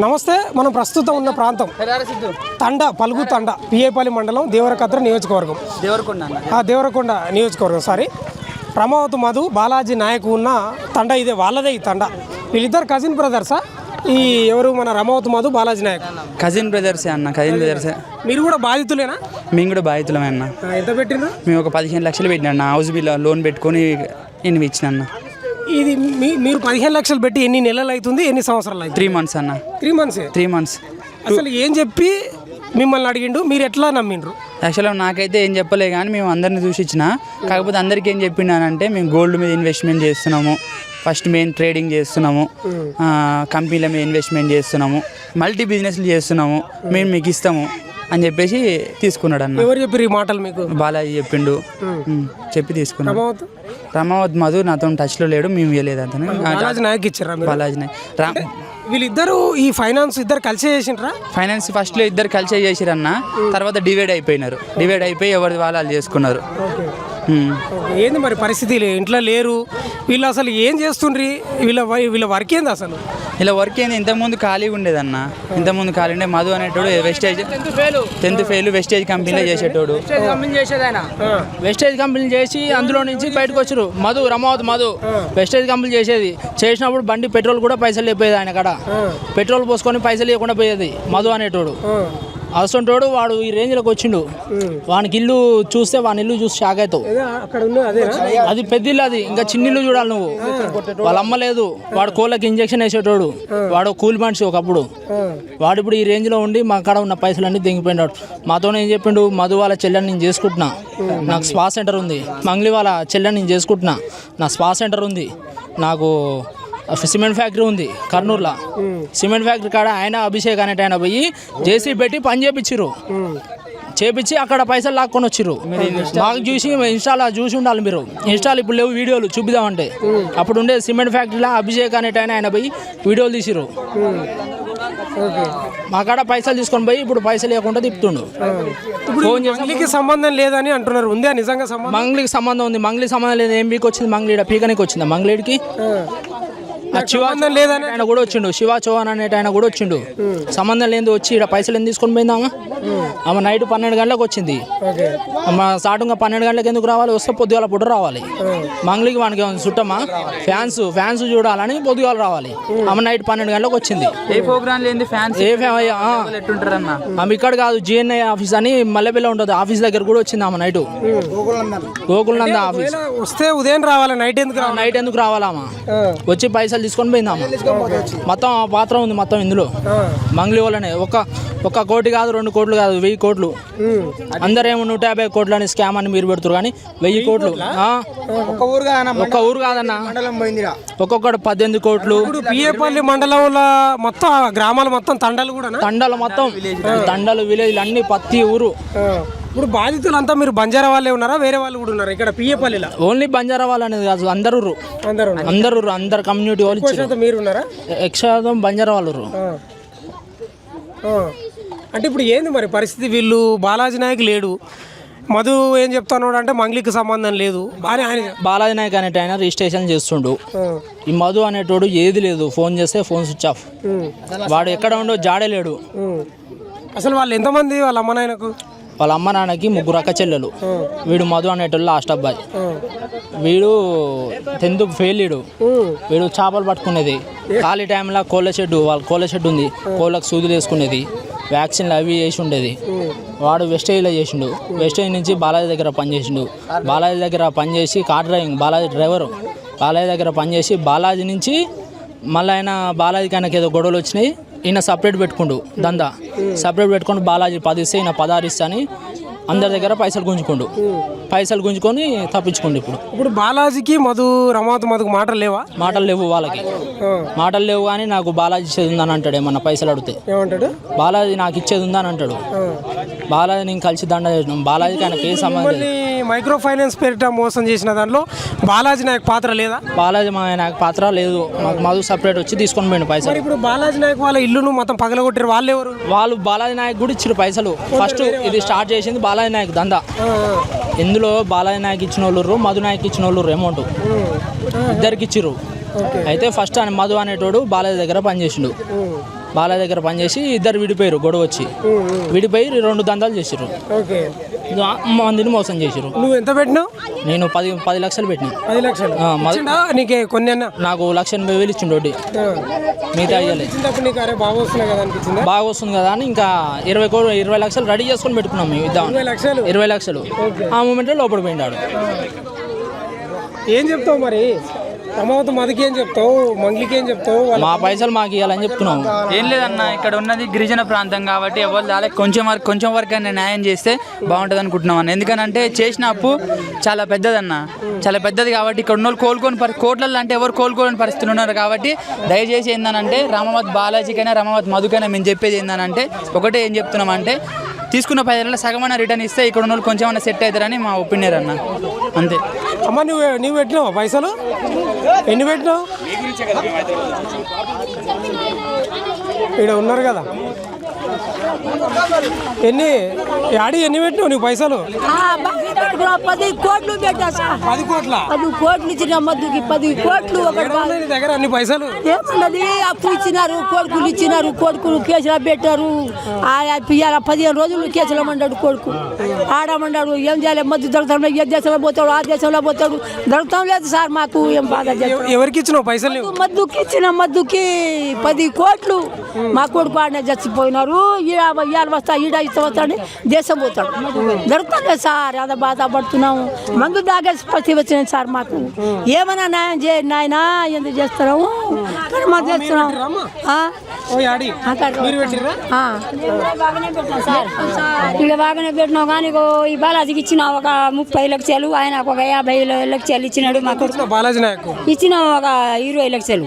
నమస్తే. మనం ప్రస్తుతం ఉన్న ప్రాంతం పలుగు తండ పిఏపల్లి మండలం దేవరకద్ర నియోజకవర్గం దేవరకొండ నియోజకవర్గం రమావతి మధు బాలాజీ నాయక్ ఉన్న తండ ఇదే, వాళ్ళదే ఈ తండ. వీళ్ళిద్దరు కజిన్ బ్రదర్సా? ఈ ఎవరు మన రమావతి మధు బాలాజీ నాయక్ కజిన్ బ్రదర్సే అన్న, కజిన్ బ్రదర్సే. మీరు కూడా బాధితులేనా? మేము కూడా బాధితులమే అన్న. ఎంత పెట్టినా? మేము ఒక 15 లక్షలు పెట్టినా అన్న, హౌస్ బిల్ లోన్ పెట్టుకొని నేను ఇచ్చిన అన్న. ఇది మీరు 15 లక్షలు పెట్టి ఎన్ని నెలలు అవుతుంది, ఎన్ని సంవత్సరాలు అవుతుంది? 3 months అన్న. 3 months. అసలు ఏం చెప్పి మిమ్మల్ని అడిగిండు, మీరు ఎట్లా నమ్మిండ్రు? యాక్చువల్గా నాకైతే ఏం చెప్పలే కానీ మేము అందరిని చూసి ఇచ్చిన. కాకపోతే అందరికీ ఏం చెప్పిండానంటే మేము గోల్డ్ మీద ఇన్వెస్ట్మెంట్ చేస్తున్నాము, ఫస్ట్ మెయిన్ ట్రేడింగ్ చేస్తున్నాము, కంపెనీల మీద ఇన్వెస్ట్మెంట్ చేస్తున్నాము, మల్టీ బిజినెస్లు చేస్తున్నాము, మేము మీకు ఇస్తాము అని చెప్పేసి తీసుకున్నాడు అన్న. ఎవరు చెప్పారు ఈ మాటలు మీకు? బాలాజీ చెప్పిండు, చెప్పి తీసుకున్నాడు. రమావతి మధు నాతో టచ్లో లేడు, మేము ఇవ్వలేదు అతను. బాలాజీ నాయక్ ఇచ్చారా? బాలాజీ నాయక్. వీళ్ళిద్దరు ఈ ఫైనాన్స్ ఇద్దరు కలిసే చేసిండ్రా? ఫైనాన్స్ ఫస్ట్లో ఇద్దరు కలిసే చేసిరన్న, తర్వాత డివైడ్ అయిపోయినారు. డివైడ్ అయిపోయి ఎవరిది వాళ్ళు చేసుకున్నారు. ఏంది మరి పరిస్థితి? ఇంట్లో లేరు వీళ్ళు, అసలు ఏం చేస్తుండ్రి? వీళ్ళ వర్క్ ఏంది అసలు? ఇలా వర్క్ ఏంది? ఇంతకుముందు ఖాళీగా ఉండేదన్న, ఇంతకుముందు ఖాళీ ఉండే. మధు అనేటోడు వెస్టేజ్ 10th ఫెయిల్ వెస్టేజ్ కంపెనీలో చేసేటోడు. వెస్టేజ్ కంపెనీ చేసి అందులో నుంచి బయటకు వచ్చారు. రమావతి మధు వెస్టేజ్ కంపెనీ చేసేది. చేసినప్పుడు బండి పెట్రోల్ కూడా పైసలు లేకపోయేది ఆయన కాడ. పెట్రోల్ పోసుకొని పైసలు లేకుండా పోయేది మధు అనేటోడు. అసంటోడు వాడు ఈ రేంజ్లోకి వచ్చిండు. వానికి ఇల్లు చూస్తే వాని ఇల్లు చూసి షాక్ అవుతావు. అది పెద్ద ఇల్లు, అది ఇంకా చిన్న ఇల్లు చూడాలి నువ్వు. వాళ్ళ అమ్మ లేదు, వాడు కోళ్ళకి ఇంజక్షన్ వేసేటోడు. వాడు కూలి మనిషి ఒకప్పుడు. వాడు ఇప్పుడు ఈ రేంజ్లో ఉండి మా కాడ ఉన్న పైసలన్నీ దిగిపోయినాడు. మాతో ఏం చెప్పిండు, మధు వాళ్ళ చెల్లెని నేను చేసుకుంటున్నా, నాకు స్పా సెంటర్ ఉంది. మంగ్లీ వాళ్ళ చెల్లెని నేను చేసుకుంటున్నా, నా స్పా సెంటర్ ఉంది. నాకు సిమెంట్ ఫ్యాక్టరీ ఉంది కర్నూలులో. సిమెంట్ ఫ్యాక్టరీ కాడ ఆయన అభిషేక్ అనేట ఆయన పోయి జేసీ పెట్టి పని చేపించి అక్కడ పైసలు లాక్కొని వచ్చిర్రు. మాకు చూసి ఇన్స్టాలో చూసి ఉండాలి మీరు. ఇన్స్టాలో ఇప్పుడు లేవు వీడియోలు, చూపిద్దామంటే. అప్పుడు ఉండే సిమెంట్ ఫ్యాక్టరీలో అభిషేక్ అనేట ఆయన పోయి వీడియోలు తీసిర్రు. మా కాడ పైసలు తీసుకొని పోయి ఇప్పుడు పైసలు లేకుండా తిప్పుతుండు. మంగ్లీకి సంబంధం లేదని అంటున్నారు. ఉందా నిజంగా సంబంధం? మంగ్లీకి సంబంధం ఉంది. మంగ్లీ సంబంధం లేదు. ఏం మీకు వచ్చింది? మంగ్లీడ పీకనికి వచ్చిందా మంగ్లీడికి? సంబంధం లేదని ఆయన కూడా వచ్చిండు. శివ చౌహాన్ అనేట ఆయన కూడా వచ్చిండు. సంబంధం లేదు వచ్చి ఇక్కడ పైసలు ఎందుకు తీసుకొని పోయిందామా? ఆమె నైట్ 12 గంటలకు వచ్చింది. స్టార్టింగ్ 12 గంటలకు ఎందుకు రావాలి? వస్తే పొద్దుగాల పూట రావాలి. మంగ్లీకి వానికి చుట్టమా ఫ్యాన్స్ చూడాలని పొద్దుగాల రావాలి. ఆమె నైట్ 12 గంటలకు వచ్చింది. ఆమె ఇక్కడ కాదు, జిఎన్ఐ ఆఫీస్ అని మల్లెపల్లి ఉంటుంది, ఆఫీస్ దగ్గర కూడా వచ్చింది ఆమె నైట్. గోకుల్నంద ఆఫీస్ వస్తే ఉదయం రావాలి, నైట్ ఎందుకు రావాలా? వచ్చి పైసలు తీసుకొని పోయిందామా? మొత్తం పాత్ర ఉంది మొత్తం ఇందులో. మంగ్లీ వాళ్ళనే ఒక కోటి కాదు, 2 కోట్లు కాదు, 1000 కోట్లు. అందరేమో 150 కోట్లు అని స్కామ్ అని మీరు పెడుతున్నారు కానీ 1000 కోట్లు. ఒక్క ఊరు కాదన్న, ఒక్కొక్కటి 18 కోట్లు. పిఏపల్లి మండలంలో మొత్తం గ్రామాలు మొత్తం తండలు మొత్తం తండలు విలేజ్లు అన్ని ప్రతి ఊరు. ఇప్పుడు బాధితులంతా మీరు బంజారా వాళ్ళే ఉన్నారా, వేరే వాళ్ళు కూడా ఉన్నారు ఇక్కడ పిఏపల్లిలో? ఓన్లీ బంజారా వాళ్ళు అనేది కాదు, అందరు కమ్యూనిటీ వాళ్ళు. మీరు ఉన్నారా? ఎక్కువ బంజారా వాళ్ళు. అంటే ఇప్పుడు ఏంది మరి పరిస్థితి? వీళ్ళు బాలాజీ నాయక్ లేడు, మధు ఏం చెప్తున్నాడు అంటే మంగ్లీకి సంబంధం లేదు అని ఆయన. బాలాజీ నాయక్ అనేట ఆయన రిజిస్ట్రేషన్ చేస్తుండు. ఈ మధు అనేటోడు ఏది లేదు, ఫోన్ చేస్తే ఫోన్ స్విచ్ ఆఫ్. వాడు ఎక్కడ ఉండో జాడే లేడు. అసలు వాళ్ళు ఎంతమంది వాళ్ళ అమ్మ నాయనకు? వాళ్ళ అమ్మ నాన్నకి 3 అక్క చెల్లెలు. వీడు మధు అనేటోళ్ళు లాస్ట్ అబ్బాయి. వీడు 10th ఫెయిల్. వీడు చేపలు పట్టుకునేది. ఖాళీ టైంలో కోళ్ళ షెడ్ ఉంది, కోళ్ళకు సూదులు వేసుకునేది, వ్యాక్సిన్లు అవి చేసి ఉండేది. వాడు వెస్టేజ్లో చేసిండు. వెస్టేజ్ నుంచి బాలాజీ దగ్గర పనిచేసిండు. బాలాజీ దగ్గర పనిచేసి car driving, Balaji driver. Balaji దగ్గర పనిచేసి బాలాజీ నుంచి మళ్ళీ బాలాజీకి ఆయనకి ఏదో గొడవలు వచ్చినాయి. ఈయన సపరేట్ పెట్టుకుండు దందా. సపరేట్ పెట్టుకొని బాలాజీ 10 ఇస్తే ఈయన 16 ఇస్తా అని అందరి దగ్గర పైసలు గుంజుకొని తప్పించుకోండి. ఇప్పుడు బాలాజీకి రమావతి మధుకు మాటలు లేవు వాళ్ళకి. మాటలు లేవు కానీ నాకు బాలాజీ ఇచ్చేది ఉందని అంటాడు. ఏమన్నా పైసలు అడిగితే ఏమంటాడు? బాలాజీ నాకు ఇచ్చేది ఉందని అంటాడు. బాలాజీ నేను కలిసి దండ చేసినాం. బాలాజీకి ఆయనకి ఏ సంబంధం లేదు. మైక్రో ఫైనాన్స్ పేరిట మోసం చేసిన దాంట్లో బాలాజీ నాయక్ పాత్ర లేదా? బాలాజీ నాకు పాత్ర లేదు. మాకు మధు సపరేట్ వచ్చి తీసుకొని పోయిండు పైసలు. ఇప్పుడు బాలాజీ నాయక్ వాళ్ళ ఇల్లును మొత్తం పగలగొట్టారు. వాళ్ళు ఎవరు? వాళ్ళు బాలాజీ నాయక్ కూడా ఇచ్చారు పైసలు. ఫస్ట్ ఇది స్టార్ట్ చేసింది బాలాజీ నాయక్ దందా. ఇందులో బాలాజీ నాయక్ ఇచ్చిన వాళ్ళు, మధు నాయక్ ఇచ్చిన వాళ్ళు అమౌంట్ ఇద్దరికి ఇచ్చిర్రు. అయితే ఫస్ట్ మధు అనేటోడు బాలాజీ దగ్గర పనిచేసిండు. బాలా దగ్గర పనిచేసి ఇద్దరు విడిపోయారు, గొడవ వచ్చి విడిపోయి 2 దందాలు చేసారు, ఓకే. మందిని మోసం చేసారు. నువ్వు ఎంత పెట్టినావు? నేను 10 లక్షలు పెట్టిన. 10 లక్షలు నీకే కొన్ని అన్న? నాకు 1,80,000 ఇచ్చిండు వడ్డీ, మిగతా అయ్యలే. నీకు అరే బాగా వస్తున్నాయి కదా అనిపించిందా? బాగా వస్తుంది కదా అని ఇంకా 20 లక్షలు రెడీ చేసుకొని పెట్టుకున్నాం మేము ఇద్దాం. 20 లక్షలు ఆ మూమెంట్లో లోపల పోయిండాడు. ఏం చెప్తావు మరి? రమావతి మధుకి ఏం చెప్తావు? మంగ్లీకి ఏం చెప్తావు? మా పైసలు మాకు ఇవ్వాలని చెప్తున్నాం. ఏం లేదన్న, ఇక్కడ ఉన్నది గిరిజన ప్రాంతం కాబట్టి ఎవరు దాని కొంచెం వరకు న్యాయం చేస్తే బాగుంటుంది అనుకుంటున్నాం అన్న. ఎందుకనంటే చేసిన అప్పు చాలా పెద్దదన్న, చాలా పెద్దది కాబట్టి ఇక్కడ ఉన్న వాళ్ళు కోట్లలో అంటే ఎవరు కోలుకోని పరిస్థితులు ఉన్నారు కాబట్టి దయచేసి ఏందనంటే రామావత్ బాలాజీకైనా రామావత్ మధుకైనా మేము చెప్పేది ఏందనంటే ఒకటే ఏం చెప్తున్నామంటే తీసుకున్న 10 ఏళ్ళ సగమైన రిటర్న్ ఇస్తే ఇక్కడ ఉన్న వాళ్ళు కొంచెం సెట్ అవుతారని మా ఒపీనియన్ అన్న, అంతే. అమ్మ నువ్వు పెట్టినావు పైసలు? ఎన్ని పెట్టినావు? ఇక్కడ ఉన్నారు కదా, ఎన్ని పెట్టినావు నువ్వు పైసలు? 10 కోట్లు పెట్టా సార్. 10 కోట్ల? 10 కోట్లు ఇచ్చిన మద్దుకి 10 కోట్లు. నీ దగ్గర అన్ని పైసలు ఏమన్నది? అప్పు ఇచ్చినారు, కొడుకులు ఇచ్చినారు, కొడుకులు కేసులు పెట్టారు. 15 రోజులు కేసులు అమ్మంటాడు కొడుకు, ఆడమన్నాడు. ఏం చేయాలి? మద్దు దొరుకుతాడు, ఏ దేశంలో పోతాడు, ఆ దేశంలో పోతాడు, దొరకటం లేదు సార్. మాకు ఏం బాధ. ఎవరికి ఇచ్చినావు పైసలు? మద్దుకి ఇచ్చిన మద్దుకి 10 కోట్లు. మా కొడుకు ఆడనే చచ్చిపోయినారు. ఇవాళ వస్తా ఈడ వస్తాడు, దేశం పోతాడు, దొరుకుతుంది సార్. అదే బాధపడుతున్నాము. మందు దాగేసి ప్రతి వచ్చినాయి సార్. మాకు ఏమైనా న్యాయం చేయండి నాయన. ఎందుకు చేస్తున్నాము? మాకు చేస్తున్నాం. ఇక బాగానే పెట్టినావు కానీ ఈ బాలాజీకి ఇచ్చిన ఒక 30 లక్షలు, ఆయన ఒక 50 లక్షలు ఇచ్చినాడు. మా కొడుకు బాలాజీ నాయకు ఇచ్చిన ఒక 20 లక్షలు.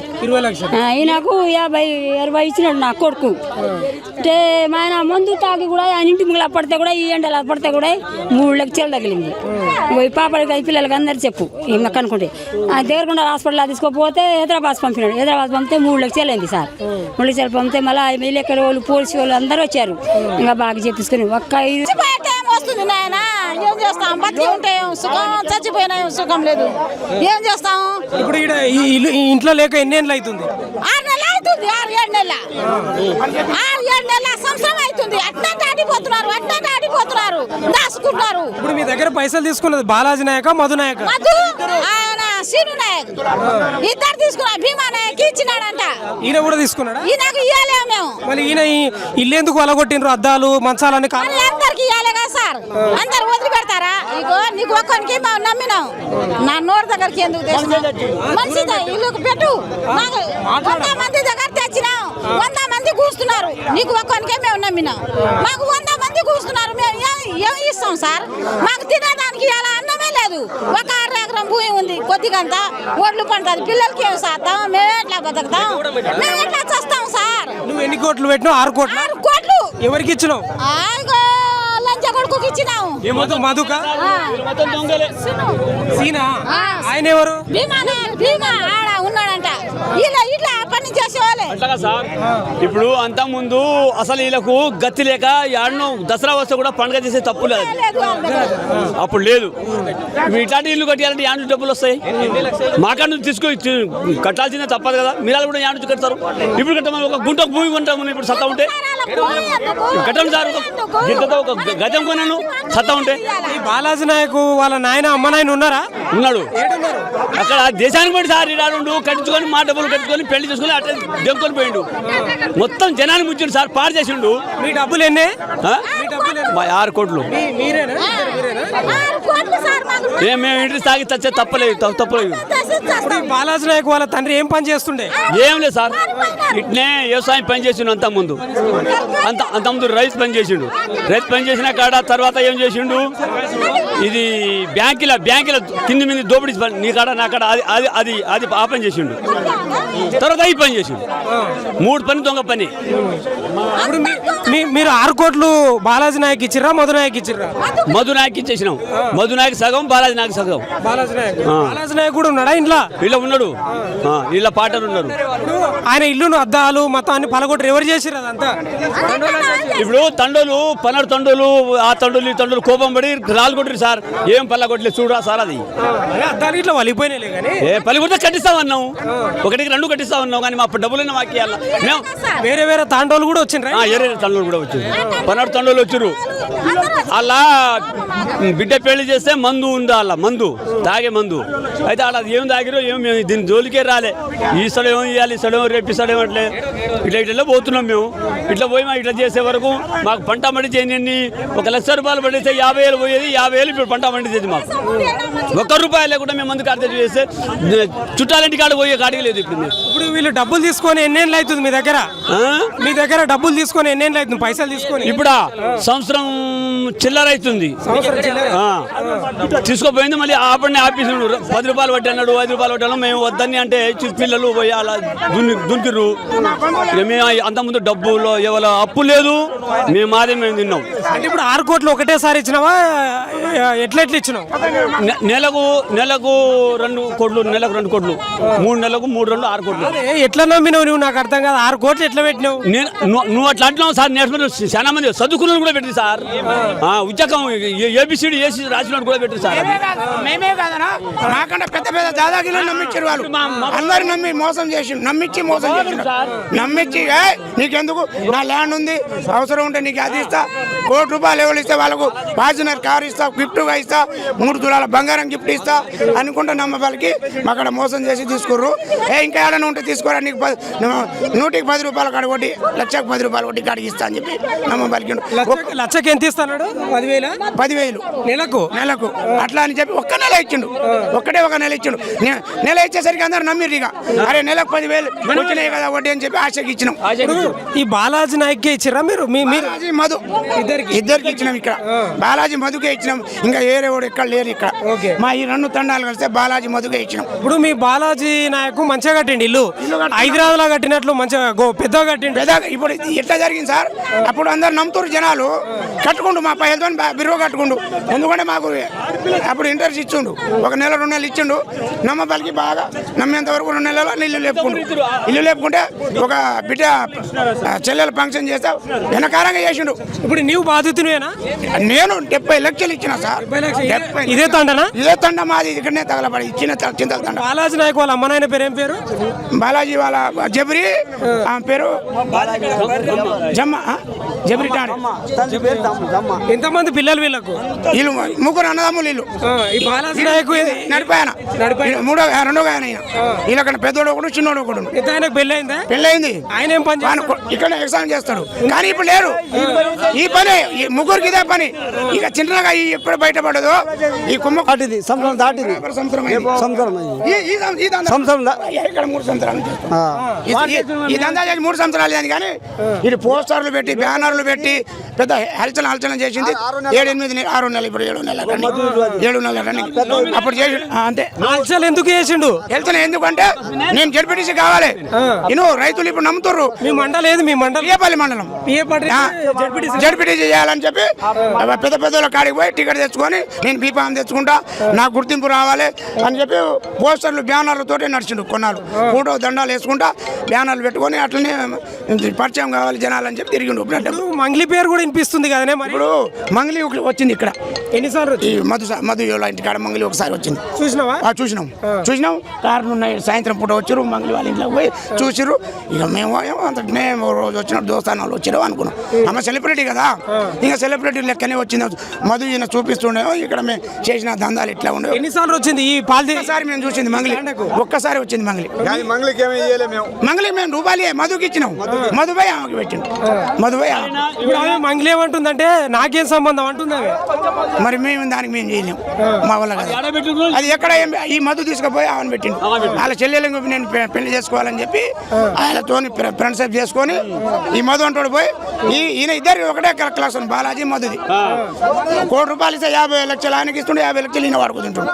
ఈయనకు 50-20 ఇచ్చినాడు నా కొడుకు. అంటే ఆయన మందు తాగి కూడా ఆయన ఇంటి మిగిలిన పడితే కూడా ఈ ఎండలు పడితే కూడా 3 లక్షలు తగిలింది. ఈ పాపడికి ఈ పిల్లలకి అందరు చెప్పు ఏమన్నా కనుక్కుంటే. దేవరకొండ హాస్పిటల్ తీసుకోపోతే హైదరాబాద్ పంపినాడు. హైదరాబాద్ పంపితే 3 లక్షలు అయింది సార్. 3 లక్షలు పంపితే మళ్ళీ ఎక్కడ వాళ్ళు పోలీసు వాళ్ళు అందరూ వచ్చారు. ఇంకా బాగా చెప్పించుకుని ఒక్క 5 వస్తుంది నాయన. ఏం చేస్తాం? బతి ఉంటే సుఖం, చచ్చిపోయినా సుఖం లేదు. ఏం చేస్తాం? ఇప్పుడు ఈ ఇంట్లో లేక ఎన్ని ఏళ్ళు అవుతుంది? 6 నెలలు అవుతుంది. 6-7 నెలల 6-7 నెలల సంవత్సరం అవుతుంది. అట్లా ఆడిపోతున్నారు, దాచుకుంటారు. ఇప్పుడు మీ దగ్గర పైసలు తీసుకున్నది బాలాజీ నాయక మధు నాయక? మధు ఆయన సీను నాయక్ ఇద్దరు తీసుకున్నారు. భీమా నాయక్ ఇచ్చినాడంట. ఈయన కూడా తీసుకున్నాడా? ఈయనకు ఇవ్వలేము మేము. మరి ఈయన ఇల్లు ఎందుకు అలగొట్టిండ్రు? అద్దాలు మంచాలని అందరికి ఇవ్వాలి కదా సార్. అందరు వదిలిపెడతారా? ఇగో నీకు ఒక్కరికి మేము నమ్మినాం. నా నోరు దగ్గరికి ఎందుకు మంచిదా ఇల్లుకు పెట్టు. 100 మంది దగ్గర తెచ్చినాం. 100 మంది కూస్తున్నారు. నీకు ఒక్కరికే మేము నమ్మినాం. మాకు 100 మంది కూస్తున్నారు. మేము ఏమి ఇస్తాం సార్? మాకు తినడానికి ఇలా అన్నమే లేదు. ఒక 6 ఎకరం భూమి ఉంది, కొద్దిగంతా ఒడ్లు పండుతుంది. పిల్లలకి ఏమి చేస్తాం? మేము ఎట్లా బతుకుతాం? మేము ఎట్లా చేస్తాం సార్? నువ్వు ఎన్ని కోట్లు పెట్టినావు? 6 కోట్లు. 6 కోట్లు ఎవరికి ఇచ్చినావు? లంచ కొడుకు ఇచ్చినాము. మధుక సీనా ఆయన ఎవరు? భీమా ఆడ ఉన్నాడంట. ఇట్లా పని చేసేవాళ్ళే. ఇప్పుడు అంత ముందు అసలు వీళ్ళకు గతి లేక యాడనో దసరా వస్తే కూడా పండుగ చేసే తప్పు లేదు, అప్పుడు లేదు. ఇట్లాంటి ఇల్లు కట్టాలంటే యాడ్ డబ్బులు వస్తాయి. మాకాడ నుంచి కట్టాల్సిందే తప్పదు కదా. మీరు కూడా యాడ్ నుంచి కడతారు. ఇప్పుడు కట్టమని ఒక గుంట భూమి కొంటాము. ఇప్పుడు సత్తా ఉంటే కట్టండి సార్. గింతతో ఒక గజం కొన్నాను సత్తా ఉంటే. ఈ బాలాజీ నాయకు వాళ్ళ నాయన అమ్మ నాయన ఉన్నారా? ఉన్నాడు. అక్కడ దేశానికి పోయి సార్ ఇడాడు కట్టించుకొని మా డబ్బులు కట్టుకొని పెళ్లి చేసుకుని అట్లా దెంకొని పోయిండు. మొత్తం జనాన్ని ముంచిండు సార్, పాడు చేసిండు. మీ డబ్బులు ఎన్ని? మా 6 కోట్లు. మేము ఇంటికి తాగి తెచ్చే తప్పలేదు. బాలాజీ నాయక్ వాళ్ళ తండ్రి ఏం పని చేస్తుండే? ఏం లేదు సార్, ఇట్నే వ్యవసాయం పని చేసిండు. అంత ముందు రైతు పని చేసిండు. రైతు పని చేసిన కాడ తర్వాత ఏం చేసిండు? ఇది బ్యాంకుల కింది మీద దోపిడీ నీ కాడ నా కాడ అది ఆ పని చేసిండు. తర్వాత ఈ పని చేసిండు. 3 పని దొంగ పని. మీరు 6 కోట్లు బాలాజీ నాయక్ ఇచ్చిర్రా మధు నాయక్ ఇచ్చిర్రా? మధు నాయక్ ఇచ్చేసినాం. మధు నాయక్ సగం, బాలాజీ నాయక్ సగం. బాలాజీ నాయక్ కూడా ఉన్నాడా ఇంట్లో? ఇలా ఉన్నాడు. ఇలా పాటలు ఉన్నారు. ఆయన ఇల్లును అద్దాలు మొత్తాన్ని పలగొట్టి ఎవరు చేసిర్రు అదంతా? ఇప్పుడు తండోలు పన్నడు తండోలు ఆ తండోలు ఈ తండోలు కోపం పడి రాళ్ళు కొట్టిరు సార్. ఏం పల్ల కొట్టలేదు చూడరా సార్. అది అద్దాలు ఇట్లా వలిపోయినాయి. పలికొడితే కట్టిస్తామన్నాం. ఒకటి తాగడానికి 2 కట్టిస్తా ఉన్నాం కానీ మా డబ్బులైనా మాకు ఇవ్వాలి. మేము వేరే వేరే తాండోలు కూడా వచ్చిండ్రా? ఏరే తండ్రులు కూడా వచ్చారు, 12 తండ్రులు వచ్చారు. అలా బిడ్డ పెళ్లి చేస్తే మందు ఉంది, అలా మందు తాగే మందు అయితే అలా ఏం తాగిరో ఏం మేము దీని జోలికే రాలే. ఈసాడు ఏమో ఇవ్వాలి, ఇస్తాడేమో రేపు ఇస్తాడేమో అట్లే ఇట్లా పోతున్నాం మేము. ఇట్లా పోయి ఇట్లా చేసే వరకు మాకు పంట మండి చేయండి. 1 లక్ష రూపాయలు పడితే 50,000 పోయేది, 50,000 ఇప్పుడు పంట మండి చేసి మాకు 1 రూపాయి లేకుండా మేము మందు కాడ చేస్తే చుట్టాలింటి కాడ పోయే కాడికి లేదు. ఇప్పుడు వీళ్ళు డబ్బులు తీసుకొని ఎన్నేళ్ళు అవుతుంది మీ దగ్గర? మీ దగ్గర డబ్బులు తీసుకొని ఎన్నేళ్ళు అవుతుంది పైసలు తీసుకొని? ఇప్పుడా సంవత్సరం చిల్లర అవుతుంది. తీసుకోపోయింది మళ్ళీ ఆపడిని ఆపేసినాడు. 10 రూపాయలు పట్టి అన్నాడు, 5 రూపాయలు పట్టాను. మేము వద్దని అంటే పిల్లలు పోయి అలా దునికిర్రు. మేము అంతకుముందు డబ్బులో ఎవరు అప్పు లేదు, మేము మాదే మేము తిన్నాం. అంటే ఇప్పుడు 6 కోట్లు ఒకటేసారి ఇచ్చినావా? ఎట్లా ఇచ్చినావు? నెలకు 2 కోట్లు, నెలకు 2 కోట్లు, 3 నెలలకు 3 2 6 కోట్లు. ఎట్లా నమ్మినావు నువ్వు? నాకు అర్థం కాదు. 6 కోట్లు ఎట్లా పెట్టినావు? నువ్వు అట్లా అంటున్నావు సార్. నేర్చుకుని చాలా మంది చదువుకున్న కూడా పెట్టి సార్. ఉద్యోగం ఏబిసిడి ఏసీ రాసిన కూడా పెట్టి సార్. మేమే కాదనా, నాకంటే పెద్ద పెద్ద దాదాగిరి నమ్మించారు వాళ్ళు. అందరు నమ్మి మోసం చేసి నమ్మించి నమ్మించి నీకెందుకు, నా ల్యాండ్ ఉంది, అవసరం ఉంటే నీకు అది ఇస్తా, 1 కోటి రూపాయలు ఎవరు ఇస్తే వాళ్ళకు ఫార్చునర్ కార్ ఇస్తా, గిఫ్ట్గా ఇస్తా, 3 తులాల బంగారం గిఫ్ట్ ఇస్తా అనుకుంటే నమ్మకాలకి అక్కడ మోసం చేసి తీసుకుర్రు. ఇంకా ఏడైనా ఉంటే తీసుకోరా, నీకు 100కి 10 రూపాయలు కాడ కొట్టి, 1,00,000కి 10 రూపాయలు కొట్టి కాడికి ఇస్తా అని చెప్పి నమ్మకాలకి. లక్షకి ఎంత ఇస్తాడు? 10,000 నెలకు అట్లా అని చెప్పి 1 నెల ఇచ్చిండు. ఒక్కటే 1 నెల ఇచ్చిండు. నెల ఇచ్చేసరికి అందరు నమ్మిర్రు. ఇక అరే నెలకు 10,000 వచ్చినాయి కదా వడ్డీ అని చెప్పి ఆశకి ఇచ్చినాం. ఈ బాలాజీ నాయక్కే ఇచ్చిరా మీరు? బాలాజీ మధు ఇద్దరికి ఇచ్చినాం. ఇక్కడ బాలాజీ మధుకే ఇచ్చినాం. ఇంకా వేరే వాడు ఎక్కడ లేరు ఇక్కడ. మా ఈ 2 తండాలు కలిస్తే బాలాజీ మధుకే ఇచ్చినాం. ఇప్పుడు మీ బాలాజీ నాయకు మంచిగా కట్టిండి ఇల్లు, హైదరాబాద్ లో కట్టినట్లు మంచిగా పెద్దగా కట్టిండు. ఇప్పుడు ఎట్లా జరిగింది సార్? అప్పుడు అందరు నమ్ముతారు జనాలు, కట్టుకుంటూ మా పైలతో బిరువ కట్టుకుండు. ఎందుకంటే మాకు అప్పుడు ఇంట్రెస్ట్ ఇచ్చిండు. 1 నెల 2 నెలలు ఇచ్చిండు. నమ్మకాలకి బాగా నమ్మేంత వరకు 2 నెలలు ఇల్లు లేపుకుండు. ఇల్లు లేపుకుంటే ఒక బిడ్డ చెల్లెలు ఫంక్షన్ చేస్తా వెనకారంగా చేసిండు. ఇప్పుడు నీవు బాధితునేనా? నేను 70 లక్షలు ఇచ్చిన సార్. ఇదే తండనా? ఇదే తండ మాది. ఇక్కడనే తగలబడి ఇచ్చిన చింతల తండ. బాలాజీ నాయక్ వాళ్ళ అమ్మ నాయన పేరు ఏం పేరు? బాలాజీ వాళ్ళ జబరి, ఆమె పేరు జమ్మ, జబరి టాణి. ఎంతమంది పిల్లలు వీళ్ళకు? వీళ్ళు 3 అన్నదమ్ములు. వీళ్ళు ఈ బాలాజీ నాయకు నడిపాయన 2వ ఆయన. వీళ్ళకన్నా పెద్దోడు ఒకడు, చిన్నోడు ఒకడు. ఆయనకు పెళ్ళయిందా? పెళ్ళయింది. ఆయన ఏం పని ఇక్కడ ఎగ్జామ్ చేస్తాడు కానీ ఇప్పుడు లేరు. ఈ పని 3కి ఇదే పని. ఇక చిన్నగా ఎప్పుడు బయటపడదు ఈ కుమ్మ దాటింది, సంవత్సరం దాటింది. ఇక్కడ 3 సంవత్సరాలు. ఈ దందా చేసి 3 సంవత్సరాలు అయింది కానీ ఇది పోస్టర్లు పెట్టి బ్యానర్లు పెట్టి పెద్ద హల్చన చేసింది. 6 నెలలు ఇప్పుడు 7 నెలలు రన్నింగ్. అప్పుడు చేసి అంతే. ఎందుకు చేసిండు? వెళ్తున్నా ఎందుకంటే నేను జడ్పీటీసీ కావాలి. రైతులు ఇప్పుడు నమ్ముతుర్రు. మీ మండలం ఏది? మీ మండలం పిఏపల్లి మండలం. జడ్పీటీసీ చేయాలని చెప్పి పెద్ద పెద్దల కాడికి పోయి టికెట్ తెచ్చుకొని నేను బీఫామ్ తెచ్చుకుంటా, నాకు గుర్తింపు రావాలి అని చెప్పి పోస్టర్లు బ్యానర్లతోటి నడిచిండు. కొన్నాళ్ళు ఫోటో దండాలు వేసుకుంటా బ్యానర్లు పెట్టుకొని అట్లనే పరిచయం కావాలి జనాలు అని చెప్పి తిరిగిండు. మంగ్లీ పేరు కూడా వినిపిస్తుంది కదా? ఇప్పుడు మంగ్లీ వచ్చింది ఇక్కడ. ఎన్నిసార్లు? ఈ మధు ఇంటికాడ మంగ్లీ ఒకసారి వచ్చింది. చూసినావా? చూసినాం. కార్లు ఉన్నాయి. సాయంత్రం పూట వచ్చారు మంగ్లీ వాళ్ళ ఇంట్లోకి పోయి చూసిర్రు. ఇక మేము అంతటనే రోజు వచ్చిన దోస్తానాలు వచ్చారు అనుకున్నాం. ఆమె సెలబ్రిటీ కదా, ఇంకా సెలబ్రిటీ లెక్కనే వచ్చింది. మధు ఈయన చూపిస్తుండే ఇక్కడ మేము చేసిన దందాలు ఇట్లా ఉండే. ఎన్నిసార్లు వచ్చింది ఈ పాలు? ఒక్కసారి మేము చూసింది మంగ్లీ, ఒక్కసారి వచ్చింది మంగ్లీ. మంగ్లీ మేము రూపాయలే మధుకి ఇచ్చినాం. మధుబాయ్ ఆమెకి పెట్టిండు. మధుబాయ్ మంగ్లీ ఏమంటుందంటే నాకేం సంబంధం అంటుంది. మరి మేము దానికి మేము చేయలేము, మా వల్ల కదా. అది ఎక్కడ ఈ మధు తీసుకుపోయి ఆమెను పెట్టిండు. వాళ్ళ చెల్లెలు నేను పెళ్లి చేసుకోవాలని చెప్పి వాళ్ళతో ఫ్రెండ్షిప్ చేసుకొని ఈ మధు అంటాడు పోయి ఈయన ఇద్దరు ఒకటే క్లాస్ బాలాజీ మధుది. 1 కోటి రూపాయలు ఇస్తే 50 లక్షలు ఆయనకి ఇస్తుండే, 50 లక్షలు ఈయన వాడుకుంటుంటాడు.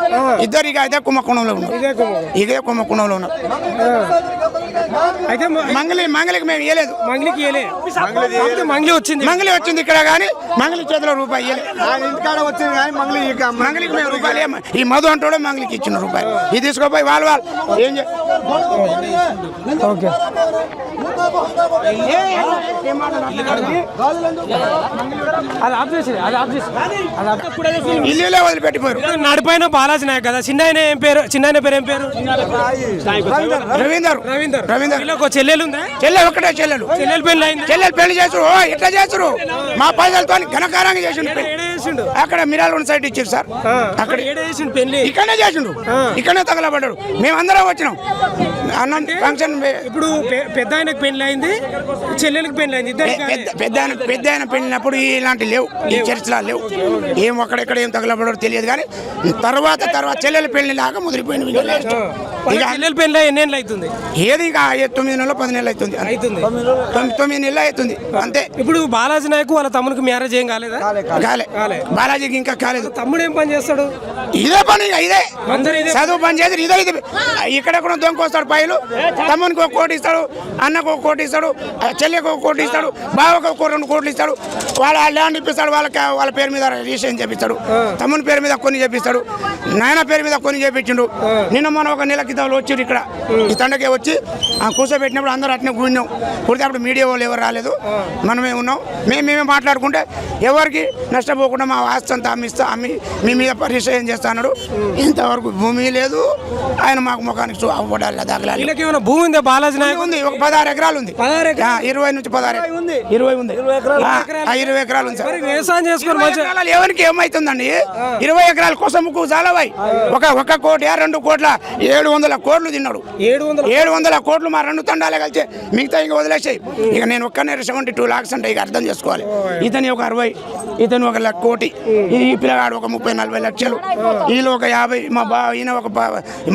ఇద్దరు ఇక అయితే కుంభకోణంలో ఉన్నారు. ఇదే కుంభకోణంలో ఉన్నారు. అయితే మంగళికి మేము ఇవ్వలేదు. మంగ్లీ వచ్చింది ఇక్కడ కానీ మంగళి చేతిలో రూపాయి ఇవ్వలేదు. మంగళికి మేము రూపాయలు ఈ మధు అంటాడు మంగళికి ఇచ్చిన రూపాయలు ఇది తీసుకోపోయి వాళ్ళు ఏం ఓకే అది ఆఫ్ చేసి ఇల్లులే వదిలిపెట్టిపోయారు. నడిపోయిన బాలాజీ నాయక్ కదా, చిన్న ఆయన ఏం పేరు? చిన్న ఆయన పేరు ఏం పేరు? రవీందర్ వీళ్ళకి ఒక చెల్లెలు ఉందా? చెల్లెలు ఒక్కటే చెల్లెలు చెల్లెలు పెళ్ళి అయింది. చెల్లెలు పెళ్లి చేసారు. ఎట్లా చేసారు? మా పైసలతో ఘనకారంగా చేసిండు. చేసిండు అక్కడ మిరాల్ సైట్ ఇచ్చారు సార్. అక్కడ చేసిండు పెళ్లి, ఇక్కడనే చేసిండు, ఇక్కడనే తగలబడ్డాడు. మేమందరం వచ్చినాం అన్నం ఫంక్షన్. ఇప్పుడు పెద్ద ఆయనకు పెళ్లి అయింది, చెల్లెలకు పెళ్లి అయింది. పెద్ద ఆయన పెళ్ళినప్పుడు ఇలాంటి లేవు, ఈ చర్చలా లేవు. ఏం అక్కడెక్కడ ఏం తగలబడ్డాడు తెలియదు. కానీ తర్వాత చెల్లెల పెళ్లి లాగా ముదిరిపోయింది. ఇక చెల్లెలు పెళ్లి ఎన్నేళ్ళు అవుతుంది? ఏది ఇక 9 నెలలు 10 నెలలు అవుతుంది. 9 నెలలు అవుతుంది అంతే. ఇప్పుడు బాలాజీ నాయక్ వాళ్ళ తమ్మునికి మ్యారేజ్ ఏం కాలేదా? కాలే. బాలాజీకి ఇంకా కాలేదు. తమ్ముడు ఏం పని చేస్తాడు? ఇదే పని, ఇదే అందరూ ఇదే చదువు పని చేసి ఇదే ఇక్కడ కూడా దొంగకొస్తాడు. పైలు తమ్మునికి 1 కోటి ఇస్తాడు, అన్నకు 1 కోటి ఇస్తాడు, చెల్లికి 1 కోటి ఇస్తాడు, బావకు 2 కోట్లు ఇస్తాడు. వాళ్ళ ల్యాండ్ ఇప్పిస్తాడు, వాళ్ళ పేరు మీద రిజిస్ట్రేషన్ చేపిస్తాడు, తమ్ముని పేరు మీద కొన్ని చేపిస్తాడు, నాయన పేరు మీద కొన్ని చేపించిండు. నిన్న మన 1 నెల క్రితం వచ్చారు ఇక్కడ ఈ తండకే వచ్చి కూర్చోబెట్టినప్పుడు అందరూ అట్నే కూడినాం. కూడితే అప్పుడు మీడియా వాళ్ళు ఎవరు రాలేదు, మనమే ఉన్నాం. మేమే మాట్లాడుకుంటే ఎవరికి నష్టపోకుండా మా ఆస్తి అంతా అమ్మి మీ మీద రిజిస్ట్రేషన్ చేస్తా అన్నాడు. ఇంతవరకు భూమి లేదు. ఆయన మాకు ముఖానికి అవ్వడాలి దాఖలాలు. భూమి ఉందా బాలాజీ నాయక్? ఉంది, ఒక 16 ఎకరాలు ఉంది. 20 నుంచి 16 20 ఉంది. 20 ఎకరాలు ఉంది సార్. వ్యవసాయం చేసుకుని ఎవరికి ఏమైతుందండి? 20 ఎకరాల కోసముకు చాలవాయి. ఒక కోటి 2 కోట్ల 700 కోట్లు తిన్నాడు. 700 కోట్లు మా 2 తండాలే కలిసి మిగతా ఇంకా వదిలేసాయి. ఇక నేను ఒక్కనే 72 lakhs అంటే ఇక అర్థం చేసుకోవాలి. ఇతని ఒక 60, ఇతను 1 కోటి, ఈ పిల్లగాడు ఒక 30-40 లక్షలు, వీళ్ళు ఒక 50, ఈయన ఒక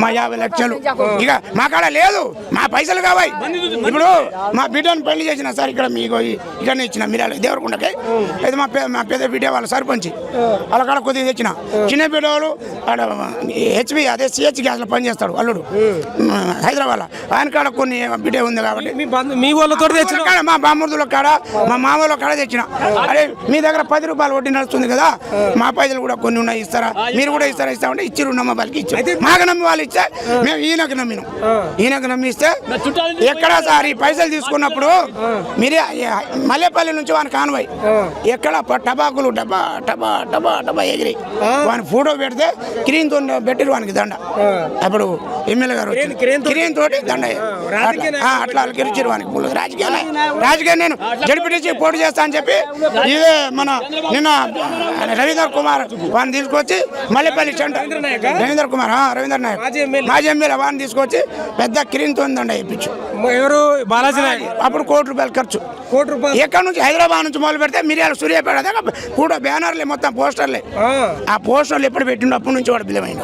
50 లక్షలు. ఇక మా కాడ లేదు, మా పైసలు కావాలి. ఇప్పుడు మా బిడ్డను పెళ్లి చేసిన సార్ ఇక్కడ మీకు ఇక్కడనే ఇచ్చిన మిరాల దేవరకొండకి. అయితే మా పెద్ద బిడ్డ వాళ్ళ సర్పంచ్ వాళ్ళ కాడ కొద్దిగా తెచ్చిన. చిన్న బిడ్డ వాళ్ళు ఆడ హెచ్పి అదే సిహెచ్ గ్యాస్లో పనిచేస్తాడు అల్లుడు హైదరాబాద్. ఆయన కాడ కొన్ని బిడ్డ ఉంది కాబట్టి మీ వాళ్ళతో తెచ్చిన, మా బామ్మూర్దుల కాడ మా మామూలు కాడ తెచ్చిన. అరే మీ దగ్గర 10 రూపాయలు వడ్డీ నడుస్తుంది కదా, మా పైసలు కూడా కొన్ని ఉన్నాయి, ఇస్తారా? మీరు కూడా ఇస్తామంటే ఇచ్చిరు. నమ్మ వాళ్ళకి ఇచ్చారు. మాకు నమ్మి వాళ్ళు ఇస్తే మేము ఈయనకు నమ్మినాం. ఈయనకు నమ్మి ఇస్తే ఎక్కడ సార్ ఈ పైసలు తీసుకున్నప్పుడు మీరే మల్లెపల్లి నుంచి వాని కాన్వాయ్ ఎక్కడ టబాకులు డబ్బా టబా టబా టబా ఎగిరి వాని ఫోటో పెడితే క్రీన్ తో పెట్టిరు వానికి దండ. అప్పుడు ఎమ్మెల్యే గారు క్రీన్ తోటి దండ అట్లా గెలిచిరు వానికి పూలు. రాజకీయం నేను జడిపిటించి పోటీ చేస్తా అని చెప్పి ఇదే మన నిన్న రవీందర్ కుమార్ వాడిని తీసుకొచ్చి మల్లెపల్లి సెంటర్ రవీందర్ కుమార్ రవీందర్ నాయక్ మాజీ ఎమ్మెల్యే వాడిని తీసుకొచ్చి పెద్ద క్రీన్ తో దండ ఇప్పించు. ఎవరు? బాలాజీ నాయక్. అప్పుడు ₹1 కోటి ఖర్చు. ₹1 ఎక్కడ నుంచి? హైదరాబాద్ నుంచి మొదలు పెడితే మిర్యాల సూర్యాపేట దాకా కూడా బ్యానర్లే, మొత్తం పోస్టర్లే. ఆ పోస్టర్లు ఎప్పుడు పెట్టిండు అప్పటి నుంచి వాడు బిలమైంది.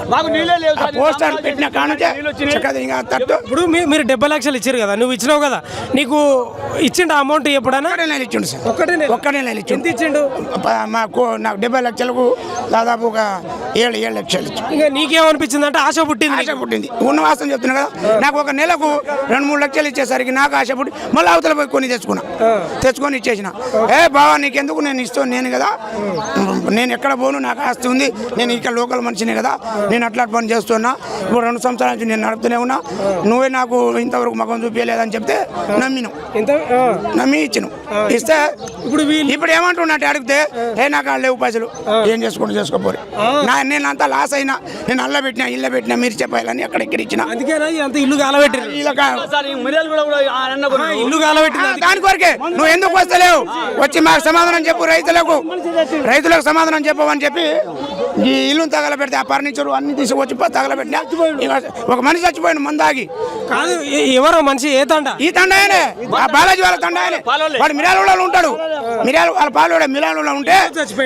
ఆ పోస్టర్ పెట్టిన కానుంచే ఇంకా తట్టు. ఇప్పుడు మీరు 70 లక్షలు ఇచ్చారు కదా, నువ్వు ఇచ్చినావు కదా, నీకు ఇచ్చిండు అమౌంట్ ఎప్పుడైనా? ఒక్కటే నెల ఇచ్చిండు సార్. ఒక్కటే నెల ఎంత ఇచ్చిండు? నాకు 70 లక్షలకు దాదాపు ఒక 7 లక్షలు ఇచ్చిండు. ఇక నీకేమనిపించింది అంటే ఆశ పుట్టింది. ఉన్న వాస్తవం చెప్తున్నా కదా, నాకు ఒక నెలకు 2-3 లక్షలు ఇచ్చేసరికి నాకు ఆశ పుట్టి మళ్ళీ అవతల పోయి కొన్ని తెచ్చుకొని ఇచ్చేసిన. బావా నీకెందుకు, నేను ఇస్తాను, నేను కదా, నేను ఎక్కడ పోను, నాకు ఆస్తి ఉంది, నేను ఇక్కడ లోకల్ మనిషిని కదా, నేను అట్లా పని చేస్తున్నా, ఇప్పుడు 2 సంవత్సరాల నుంచి నేను నడుపుతూనే ఉన్నా, నువ్వే నాకు ఇంతవరకు మగం చూపించలేదని చెప్తే నమ్మి ఇచ్చిన. ఇస్తే ఇప్పుడు ఏమంటున్నట్టు అడిగితే నాకు లేవు పైసలు, ఏం చేసుకోపోరు. నేను అంతా లాస్ అయినా, నేను ఇళ్ళ పెట్టినా మీరు చెప్పాలని అక్కడ ఇక్కడ ఇచ్చిన. ఇల్లు కాలబెట్టి దాని కొరకే నువ్వు ఎందుకు వస్తలేవు, వచ్చి మాకు సమాధానం చెప్పు, రైతులకు సమాధానం చెప్పమని చెప్పి ఈ ఇల్లు తగలబెడితే ఆ ఫర్నిచర్ అన్ని తీసుకొచ్చి తగలబెట్టినా. ఒక మనిషి చచ్చిపోయిన మందాగి కాదు. ఎవరో మనిషి? ఏ తండ? ఈ తండాయనే, ఆ బాలాజీ వాళ్ళ తండాయనే. వాడు మిరాలలో ఉంటాడు, వాళ్ళ పాలు మిరాలలో ఉంటే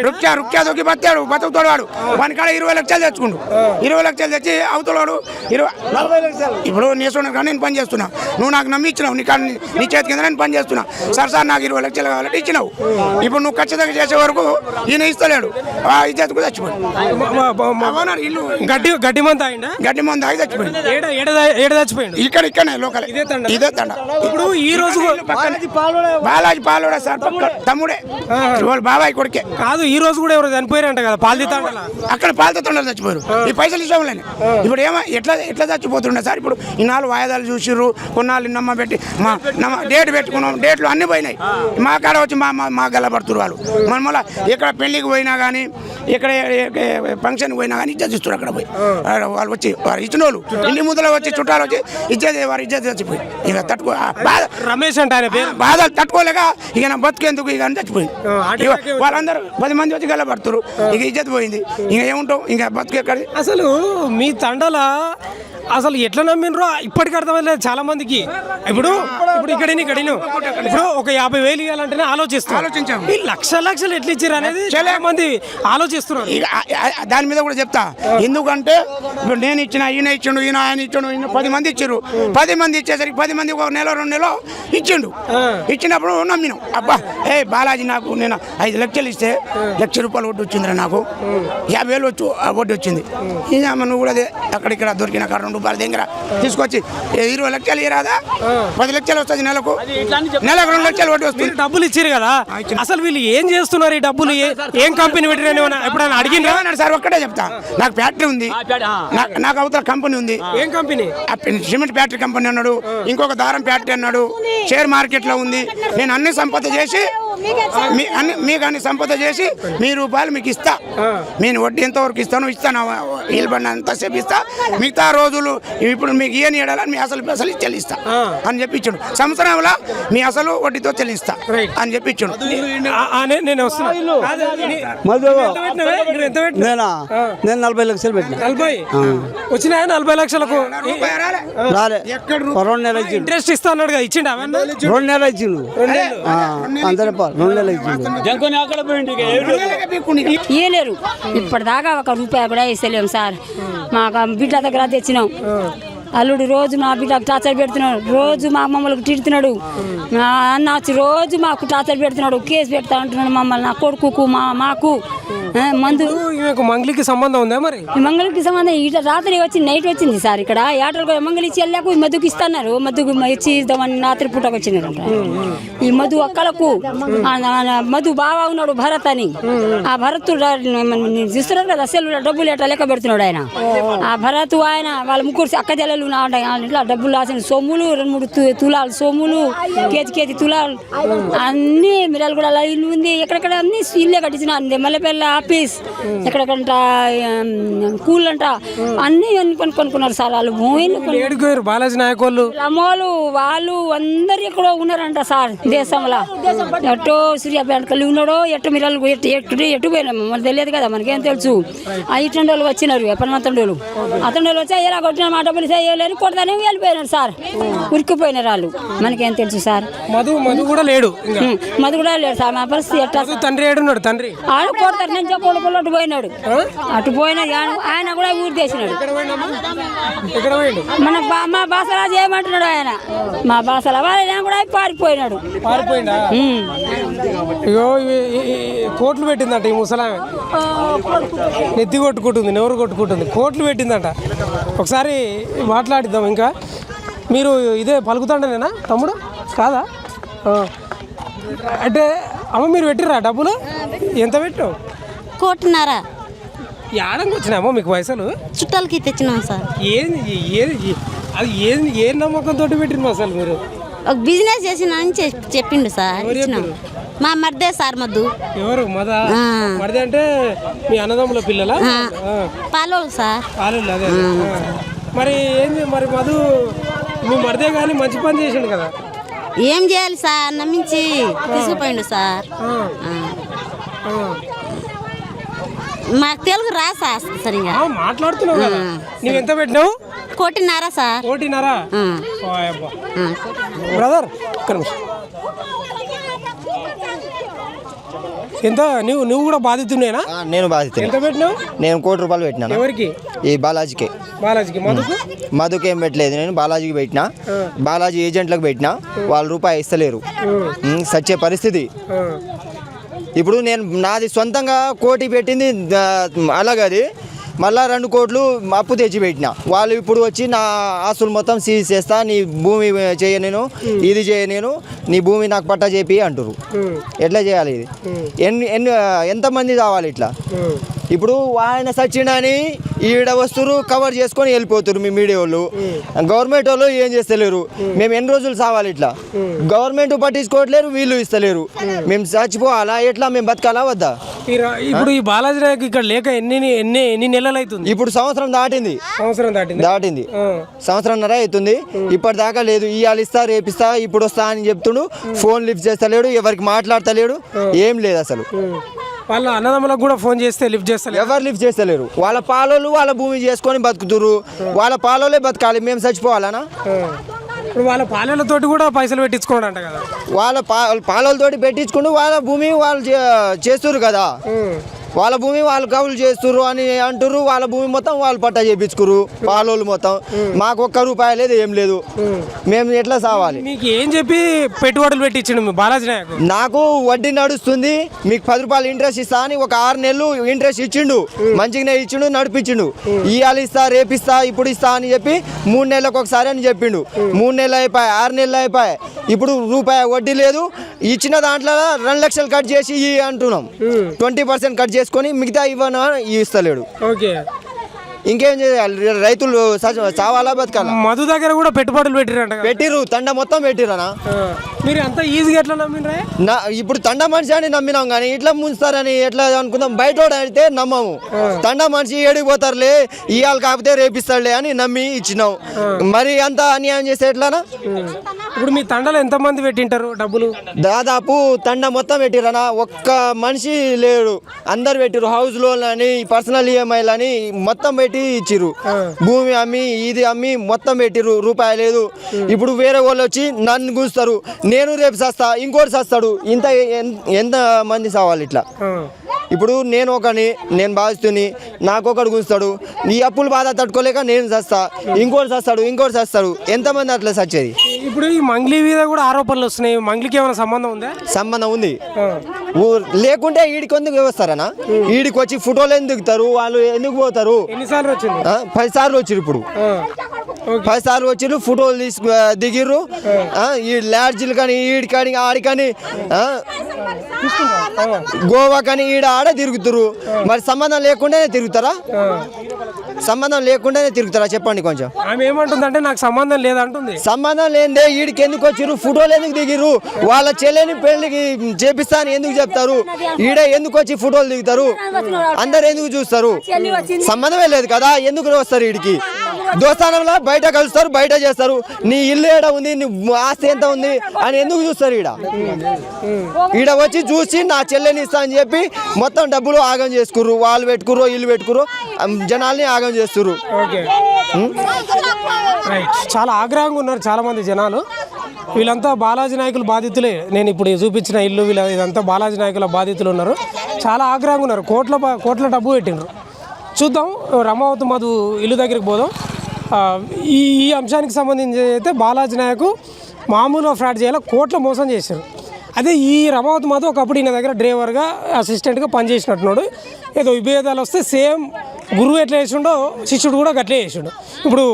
రుక్యా దొక్కి బతుకుతాడు వాడు. వాని కాడ 20 లక్షలు తెచ్చుకుండు. 20 లక్షలు తెచ్చి అవతలవాడు 40 లక్షలు. ఇప్పుడు నేర్చుకున్నాను కానీ నేను పని చేస్తున్నా, నువ్వు నాకు నమ్మి ఇచ్చినావు, నీ చేతి కింద నేను పని చేస్తున్నా. సార్ నాకు 20 లక్షలు కావాలంటే ఇచ్చినావు. ఇప్పుడు నువ్వు ఖచ్చితంగా చేసే వరకు ఈయన ఇస్తలేడు, ఇచ్చేందుకు చచ్చిపోయాడు. ఓనర్ ఇల్లు గడ్డి మంది తాగిండా? గడ్డి మంది తాగి చచ్చిపోయింది. ఏడ చచ్చిపోయిండు? ఇక్కడనే లోకల్ ఇదే తండ. ఇప్పుడు ఈ రోజు బాలాజీ పాలోడా సార్ తమ్ముడే వాళ్ళ బాబాయ్ కొడుకే. కాదు, ఈ రోజు కూడా ఎవరు చనిపోయారంట కదా పాల్దితాండలా. అక్కడ పాలతోటలు చచ్చిపోయారు. ఈ పైసలు ఇష్టంలేని ఇప్పుడు ఏమో ఎట్లా చచ్చిపోతుండే సార్. ఇప్పుడు ఇన్నాళ్ళు వాయిదాలు చూసిర్రు, కొన్నాళ్ళు నమ్మ పెట్టి డేట్ పెట్టుకున్నాం, డేట్లు అన్ని పోయినాయి. మా కాడ వచ్చి మా గల్లబడుతున్నారు వాళ్ళు. మన మళ్ళీ ఇక్కడ పెళ్లికి పోయినా కానీ, ఇక్కడ ఫంక్షన్కి పోయినా కానీ ఇజ్జత్ ఇస్తారు. అక్కడ పోయి వాళ్ళు వచ్చి వారు ఇచ్చిన వాళ్ళు ఇంటి ముందులో వచ్చి చుట్టాలు వచ్చి వారు ఇజ్జత్ చచ్చిపోయి ఇక తట్టుకో బాధ రమేష్ అంటే ఆయన పేరు. బాధలు తట్టుకోలేక ఇక నా బతికేందుకు ఇక అని చచ్చిపోయింది. వాళ్ళందరూ 10 మంది వచ్చి గల్లబడుతున్నారు. ఇక ఇజ్జత్ పోయింది. ఇక ఏముంటాం, ఇంకా బతుకెక్కడి. అసలు మీ తండల అసలు ఎట్లా నమ్మినరో ఇప్పటికి అర్థమలేదు చాలా మందికి. ఇప్పుడు ఇక్కడ ఇప్పుడు ఒక 50,000 ఇవ్వాలంటేనే ఆలోచించాం. ఈ లక్షలు ఎట్లా ఇచ్చారు అనేది చాలా మంది ఆలోచిస్తున్నారు. దాని మీద కూడా చెప్తా. ఎందుకంటే ఇప్పుడు నేను ఇచ్చిన, ఈయన ఇచ్చిండు, ఆయన ఇచ్చిండు, 10 మంది ఇచ్చారు. 10 మంది ఇచ్చేసరికి 10 మంది 1 నెల 2 నెలలో ఇచ్చిండు. ఇచ్చినప్పుడు నమ్మినాం. అబ్బా బాలాజీ నాకు నేను 5 లక్షలు ఇస్తే ₹1,00,000 వడ్డీ వచ్చిందిరా, నాకు 50,000 వడ్డీ వచ్చింది. ఇక నువ్వు కూడా అదే అక్కడిక్కడ దొరికిన ₹2 దగ్గర తీసుకొచ్చి 20 లక్షలు ఇరాదా, 10 లక్షలు వస్తుంది నెలకు 2 లక్షలు వడ్డీ వస్తుంది. డబ్బులు ఇచ్చారు కదా, అసలు వీళ్ళు ఏం చేస్తున్నారు? ఈ డబ్బులు ఏం కంపెనీ పెట్టిన ఎప్పుడైనా అడిగినా సార్? ఒక్కటే చెప్తా, నాకు ఫ్యాక్టరీ ఉంది, నాకు అవతల కంపెనీ ఉంది. ఏం కంపెనీ? సిమెంట్ ఫ్యాక్టరీ కంపెనీ అన్నాడు, ఇంకొక దారం ఫ్యాక్టరీ అన్నాడు, షేర్ మార్కెట్ లో ఉంది. నేను అన్ని సంపద చేసి మీకు అన్ని సంపద చేసి ₹1000 మీకు ఇస్తా. నేను వడ్డీ ఎంతవరకు ఇస్తాను వీలు బండి అంతసేపు ఇస్తా, మిగతా రోజులు ఇప్పుడు మీకు ఏని ఏడాలని మీ అసలు చెల్లిస్తా అని చెప్పించాడు. సంవత్సరంలో మీ అసలు వడ్డీతో చెల్లిస్తా అని చెప్పించాడు. నేను వస్తున్నా. నేను 40 లక్షలు పెట్టినా. 40 వచ్చినాయా? 40 లక్షలకు రాలే. 2 నెలలు ఇచ్చిండు. ఇంట్రెస్ట్ ఇస్తా అన్నాడు కదా, ఇచ్చిండు? 2 నెలలు ఇచ్చిండు. అంతే 2 నెలలు ఇచ్చిండు. ఇయ్యలేరు ఇప్పటిదాకా ₹1 కూడా ఇస్తలేము సార్. మాకు బిడ్డ దగ్గర తెచ్చినాం. అల్లుడు రోజు మా బిడ్డకు టార్చర్ పెడుతున్నాడు, రోజు మా మమ్మల్ని తిడుతున్నాడు. అన్న వచ్చి రోజు మాకు టార్చర్ పెడుతున్నాడు, కేసు పెడతా అంటున్నాడు మమ్మల్ని, నా కొడుకు మాకు. మందు మంగళికి సంబంధం ఉందా? మరి మంగళకి సంబంధం ఇట రాత్రి వచ్చి నైట్ వచ్చింది సార్. ఇక్కడ ఏటలు మంగళ ఇచ్చి వెళ్ళాకు ఈ మధుకి ఇస్తున్నారు. మధుకు ఇచ్చి ఇద్దామని రాత్రి పూటకు వచ్చినారు. ఈ మధు అక్కలకు మధు బాగా ఉన్నాడు భరత్ అని. ఆ భరత్ చూస్తున్నారు కదా, సెల్లు డబ్బులు ఎట్లా లెక్క పెడుతున్నాడు ఆయన. ఆ భరత్ ఆయన వాళ్ళ ముగ్గురు అక్క చెల్లెలు ఇట్లా డబ్బులు రాసిన సొమ్ములు 2-3 తులాలు సొమ్ములు, కేజీ తులాలు అన్ని మిరాలు కూడా ఇల్లు ఉంది. ఎక్కడెక్కడ అన్ని ఇల్లే కట్టించిన మల్లెపల్లి ఆఫీస్, ఎక్కడెక్కడ కూల్ అంట అన్ని కొనుక్కున్నారు సార్. వాళ్ళు భూమిలు బాలాజీ నాయక్ వాళ్ళు అందరు ఎక్కడో ఉన్నారంట సార్ దేశంలో. ఎట్టో సూర్యాపేటకల్లి ఉన్నాడో ఎట్టు మిరాలు ఎట్టు పోయినా మనకు తెలియదు కదా, మనకేం తెలుసు. ఇటండోళ్ళు వచ్చినారు, అతను వచ్చి ఎలా కొట్టిన మా డబ్బులు చేయలేని కొడతానే వెళ్ళిపోయినారు సార్. ఉరికిపోయినారు వాళ్ళు, మనకేం తెలుసు సార్. మధు కూడా లేడు సార్. మా పరిస్థితి ఎట్లా? తండ్రి ఏడున్నాడు? తండ్రి ఆడు కొడతారు నేను చెప్పకుండా అటు పోయినాడు. ఆయన కూడా ఊరు చేసినాడు. మా బాసరాజు ఏమంటున్నాడు ఆయన, మా బాసల వాళ్ళ కూడా పారిపోయినాడు. ఇగో కోట్లు పెట్టిందంట ఈ ముసలామె, నెత్తి కొట్టుకుంటుంది, నెవరు కొట్టుకుంటుంది, కోట్లు పెట్టిందంట. ఒకసారి మాట్లాడిద్దాం. ఇంకా మీరు ఇదే పలుకుతాండనేనా తమ్ముడు? కాదా? అంటే అమ్మ మీరు పెట్టిర్రా డబ్బులు? ఎంత పెట్టావు? 1,50,000. ఏడంగా వచ్చినామో మీకు పైసలు? చుట్టాలకి తెచ్చినాం సార్. ఏ నమ్మకంతో పెట్టిన అసలు మీరు? ఒక బిజినెస్ చేసిన చెప్పిండు సార్. మా మర్దే సార్. మధు. ఎవరు మర్దే అంటే మీ అన్నదమ్ముల పిల్లల? పాలోళ్ళు సార్. పాలోళ్ళు. అదే. మరి ఏంది మరి మధు మీ మర్దే కానీ మంచి పని చేసిండు కదా? ఏం చేయాలి సార్, నమ్మించి తీసుకుపోయిండు సార్. మాకు తెలుగు రా సార్ సరిగా. మాట్లాడుతున్నావు కదా. నువ్వు ఎంత పెట్టినావు? 1,50,000 సార్. 1,50,000? బ్రదర్ ఎంత? నువ్వు కూడా బాధితునేనా? నేను బాధిత. ఎంత పెట్టినావు? నేను ₹1,00,000 పెట్టినా. ఎవరికి? ఈ బాలాజీకి. మధుకి ఏం పెట్టలేదు, నేను బాలాజీకి పెట్టినా. బాలాజీ ఏజెంట్లకు పెట్టినా, వాళ్ళు ₹1 ఇస్తలేరు. సచ్చే పరిస్థితి. ఇప్పుడు నేను నాది సొంతంగా కోటి పెట్టింది అలాగది మళ్ళా 2 కోట్లు అప్పు తెచ్చి పెట్టిన. వాళ్ళు ఇప్పుడు వచ్చి నా ఆస్తులు మొత్తం సీజ్ చేస్తా, నీ భూమి చేయ నేను, ఇది చేయ నేను, నీ భూమి నాకు పట్టా చేపి అంటారు. ఎట్లా చేయాలి ఇది? ఎంతమంది కావాలి ఇట్లా? ఇప్పుడు ఆయన సచ్చిండని ఈడ వస్తురు కవర్ చేసుకొని వెళ్ళిపోతారు మీ మీడియా వాళ్ళు. గవర్నమెంట్ వాళ్ళు ఏం చేస్తలేరు. మేము ఎన్ని రోజులు సావాలి ఇట్లా? గవర్నమెంట్ పట్టించుకోవట్లేరు, వీళ్ళు ఇస్తలేరు. మేము చచ్చిపోవాలా ఎట్లా? మేము బతకాలా వద్దా? ఇప్పుడు ఈ బాలాజీ నాయక్ ఇక్కడ లేక ఎన్ని నెలలు అవుతుంది? ఇప్పుడు సంవత్సరం దాటింది. దాటింది సంవత్సరంన్నర అవుతుంది. ఇప్పటిదాకా లేదు. ఇవాళ ఇస్తా రేపిస్తా ఇప్పుడు వస్తా అని చెప్తుండు. ఫోన్ లిఫ్ట్ చేస్తలేడు, ఎవరికి మాట్లాడతలేడు, ఏం లేదు అసలు. వాళ్ళ అన్నదమ్ములకు కూడా ఫోన్ చేస్తే లిఫ్ట్ చేస్తలేరు. ఎవరు లిఫ్ట్ చేస్తలేరు. వాళ్ళ పాలోళ్ళు వాళ్ళ భూమి చేసుకొని బతుకుతురు. వాళ్ళ పాలోళ్ళే బతకాలి, మేము చచ్చిపోవాలనా? ఇప్పుడు వాళ్ళ పాలెలతోటి కూడా పైసలు పెట్టించుకోండి అంట కదా. వాళ్ళ పాలతోటి పెట్టించుకుంటూ వాళ్ళ భూమి వాళ్ళు చేస్తురు కదా. వాళ్ళ భూమి వాళ్ళు కవులు చేస్తురు అని అంటారు. వాళ్ళ భూమి మొత్తం వాళ్ళు పట్టా చేయించుకురు పాలోళ్ళు మొత్తం. మాకు ₹1 లేదు, ఏం లేదు. మేము ఎట్లా సావాలి? మీకు ఏం చెప్పి పెట్టుబడులు పెట్టించండు బాలాజీ నాయక్? నాకు వడ్డీ నడుస్తుంది, మీకు ₹10 ఇంట్రెస్ట్ ఇస్తా అని ఒక 6 నెలలు ఇంట్రెస్ట్ ఇచ్చిండు. మంచిగానే ఇచ్చిండు, నడిపించిండు. ఇవాళ ఇస్తా రేపిస్తా ఇప్పుడు ఇస్తా అని చెప్పి 3 నెలలకు ఒకసారి అని చెప్పిండు. 3 నెలలు అయిపోయాయి, 6 నెలలు అయిపోయాయి. ఇప్పుడు ₹1 వడ్డీ లేదు. ఇచ్చిన దాంట్లో 2 లక్షలు కట్ చేసి అంటున్నాం. 20% కట్ చేసుకొని మిగతా ఇవ్వను ఇస్తలేడు. ఓకే, ఇంకేం చేయాలి? రైతులు చావాలా బతకాలా? మధు దగ్గర కూడా పెట్టుబడులు పెట్టిర్రు, తండ మొత్తం పెట్టిరనా. మీరు అంతా ఈజీగా ఎట్లా నమ్మినరా? ఇప్పుడు తండ మనిషి అని నమ్మినాం కానీ ఇట్లా ముంచుతారని ఎట్లా అనుకుందాం? బయట అయితే నమ్మము. తండ మనిషి ఏడిపోతారులే, ఇవాళ కాకపోతే రేపిస్తాడులే అని నమ్మి ఇచ్చినాం. మరి అంత అన్యాయం చేస్తే ఎట్లానా? ఇప్పుడు మీ తండలో ఎంతమంది పెట్టింటారు డబ్బులు? దాదాపు తండ మొత్తం పెట్టిరనా, ఒక్క మనిషి లేడు. అందరు పెట్టిరు. హౌస్ లోన్ అని, పర్సనల్ ఈఎంఐలు అని మొత్తం పెట్టి ఇచ్చిర్రు. భూమి అమ్మి ఇది అమ్మి మొత్తం పెట్టిర్రు. ₹1 లేదు. ఇప్పుడు వేరే వాళ్ళు వచ్చి నన్ను గుంచుతారు. నేను రేపు సస్తా, ఇంకోటి సస్తాడు. ఎంత మంది సావాలి ఇట్లా? ఇప్పుడు నేను బాధిస్తుని, నాకొకడు గుంచుతాడు. ఈ అప్పులు బాధ తట్టుకోలేక నేను సస్తా, ఇంకోటి సస్తాడు. ఎంతమంది అట్లా సచ్చేది? ఇప్పుడు ఈ మంగ్లీ మీద కూడా ఆరోపణలు వస్తున్నాయి. మంగ్లీకి ఏమైనా సంబంధం ఉందా? సంబంధం ఉంది. లేకుంటే ఈడికి ఎందుకు వస్తారనా? ఈడికి వచ్చి ఫోటోలు ఎందుకు దిగుతారు? వాళ్ళు ఎందుకు పోతారు? ఎన్నిసార్లు వచ్చింది? 10 సార్లు వచ్చిరు. ఇప్పుడు 10 సార్లు వచ్చిర్రు, ఫోటోలు దిగిర్రు. ఈ లాడ్జీలు కానీ ఈడి కానీ ఆడి కానీ గోవా కానీ ఆడ తిరుగుతురు. మరి సంబంధం లేకుండానే తిరుగుతారా? చెప్పండి కొంచెం. ఆమె ఏమంటుందంటే నాకు సంబంధం లేదంటుంది. సంబంధం లేదే ఈడికి ఎందుకు వచ్చిర్రు? ఫోటోలు ఎందుకు దిగిర్రు? వాళ్ళ చెల్లెని పెళ్లికి చేపిస్తా అని ఎందుకు చెప్తారు? ఈడ ఎందుకు వచ్చి ఫోటోలు దిగుతారు? అందరు ఎందుకు చూస్తారు? సంబంధమే లేదు కదా, ఎందుకు వస్తారు ఈడికి? దోస్తానంలో బయట కలుస్తారు, బయట చేస్తారు. నీ ఇల్లు ఏడ ఉంది, నీ ఆస్తి ఎంత ఉంది అని ఎందుకు చూస్తారు? ఈడ వచ్చి చూసి నా చెల్లెని ఇస్తా అని చెప్పి మొత్తం డబ్బులు ఆగం చేసుకుర్రు. వాళ్ళు పెట్టుకుర్రు, ఇల్లు పెట్టుకుర్రు, జనాల్ని ఆగం చేస్తుర్రు. చాలా ఆగ్రహంగా ఉన్నారు చాలా మంది జనాలు. వీళ్ళంతా బాలాజీ నాయకుల బాధితులే. నేను ఇప్పుడు చూపించిన ఇల్లు ఇదంతా బాలాజీ నాయకుల బాధితులు ఉన్నారు. చాలా ఆగ్రహంగా ఉన్నారు. కోట్ల డబ్బు పెట్టినారు. చూద్దాం, రమావతి మధు ఇల్లు దగ్గరికి పోదాం. ఈ అంశానికి సంబంధించి అయితే బాలాజీ నాయకు మామూలుగా ఫ్రాడ్ చేయాలి, కోట్ల మోసం చేశారు. అదే ఈ రమావతి మధు ఒకప్పుడు ఈయన దగ్గర డ్రైవర్గా అసిస్టెంట్గా పనిచేసినట్టున్నాడు. ఏదో విభేదాలు వస్తే సేమ్ గురువు ఎట్లా చేసిండో శిష్యుడు కూడా గట్లే చేసిండు. ఇప్పుడు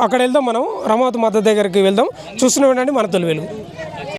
అక్కడ వెళ్దాం, మనం రమావతి మధు దగ్గరికి వెళ్దాం. చూస్తున్నాం ఏంటంటే మన తొలి వెలుగు.